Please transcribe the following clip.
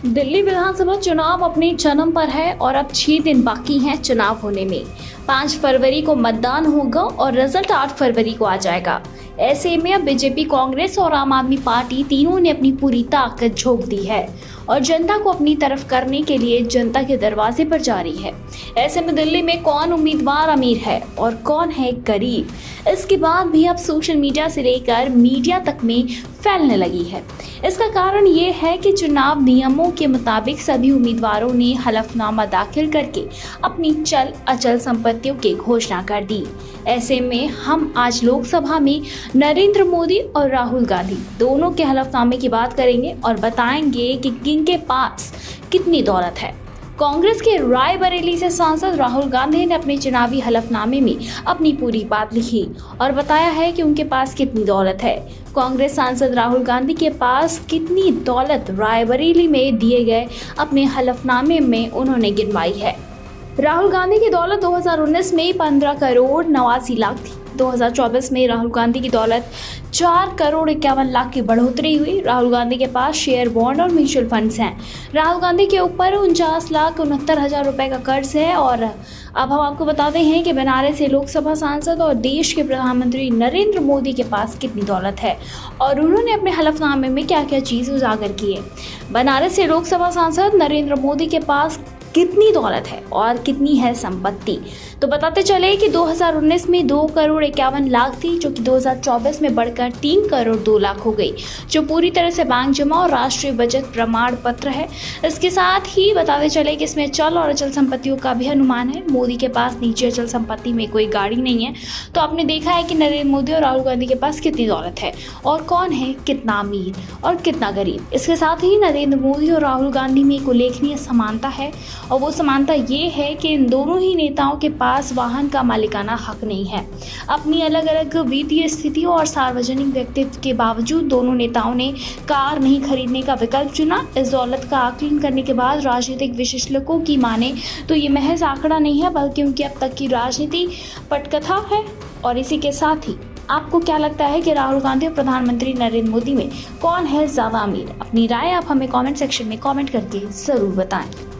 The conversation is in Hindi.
दिल्ली विधानसभा चुनाव अपने जन्म पर है और अब 6 दिन बाकी हैं चुनाव होने में। 5 फरवरी को मतदान होगा और रिजल्ट 8 फरवरी को आ जाएगा। ऐसे में अब बीजेपी, कांग्रेस और आम आदमी पार्टी तीनों ने अपनी पूरी ताकत झोंक दी है और जनता को अपनी तरफ करने के लिए जनता के दरवाजे पर जा रही है। ऐसे में दिल्ली में कौन उम्मीदवार अमीर है और कौन है गरीब, इसकी बात भी अब सोशल मीडिया से लेकर मीडिया तक में फैलने लगी है। इसका कारण ये है कि चुनाव नियमों के मुताबिक सभी उम्मीदवारों ने हलफनामा दाखिल करके अपनी चल अचल संपत्तियों की घोषणा कर दी। ऐसे में हम आज लोकसभा में नरेंद्र मोदी और राहुल गांधी दोनों के हलफनामे की बात करेंगे और बताएंगे कि किनके पास कितनी दौलत है। कांग्रेस के रायबरेली से सांसद राहुल गांधी ने अपने चुनावी हलफनामे में अपनी पूरी बात लिखी और बताया है कि उनके पास कितनी दौलत है। कांग्रेस सांसद राहुल गांधी के पास कितनी दौलत रायबरेली में दिए गए अपने हलफनामे में उन्होंने गिनवाई है। राहुल गांधी की दौलत 2019 में 15 करोड़ 89 लाख थी। 2024 में राहुल गांधी की दौलत 4 करोड़ 51 लाख की बढ़ोतरी हुई। राहुल गांधी के पास शेयर, बॉन्ड और म्यूचुअल फंड्स हैं। राहुल गांधी के ऊपर 49,69,000 रुपए का कर्ज है। और अब हम आपको बताते हैं कि बनारस से लोकसभा सांसद और देश के प्रधानमंत्री नरेंद्र मोदी के पास कितनी दौलत है और उन्होंने अपने हलफनामे में क्या क्या चीज़ उजागर की है। बनारस से लोकसभा सांसद नरेंद्र मोदी के पास कितनी दौलत है और कितनी है संपत्ति, तो बताते चले कि 2019 में 2 करोड़ 51 लाख थी, जो कि 2024 में बढ़कर 3 करोड़ 2 लाख हो गई, जो पूरी तरह से बैंक जमा और राष्ट्रीय बचत प्रमाण पत्र है। इसके साथ ही बताते चले कि इसमें चल और अचल संपत्तियों का भी अनुमान है। मोदी के पास निजी अचल संपत्ति में कोई गाड़ी नहीं है। तो आपने देखा है कि नरेंद्र मोदी और राहुल गांधी के पास कितनी दौलत है और कौन है कितना अमीर और कितना गरीब। इसके साथ ही नरेंद्र मोदी और राहुल गांधी में एक उल्लेखनीय समानता है और वो समानता ये है कि इन दोनों ही नेताओं के पास वाहन का मालिकाना हक नहीं है। अपनी अलग अलग वित्तीय स्थितियों और सार्वजनिक व्यक्तित्व के बावजूद दोनों नेताओं ने कार नहीं खरीदने का विकल्प चुना। इस दौलत का आकलन करने के बाद राजनीतिक विश्लेषकों की माने तो ये महज आंकड़ा नहीं है, बल्कि उनकी अब तक की राजनीति पटकथा है। और इसी के साथ ही आपको क्या लगता है कि राहुल गांधी और प्रधानमंत्री नरेंद्र मोदी में कौन है ज़्यादा अमीर? अपनी राय आप हमें कमेंट सेक्शन में कमेंट करके ज़रूर बताएं।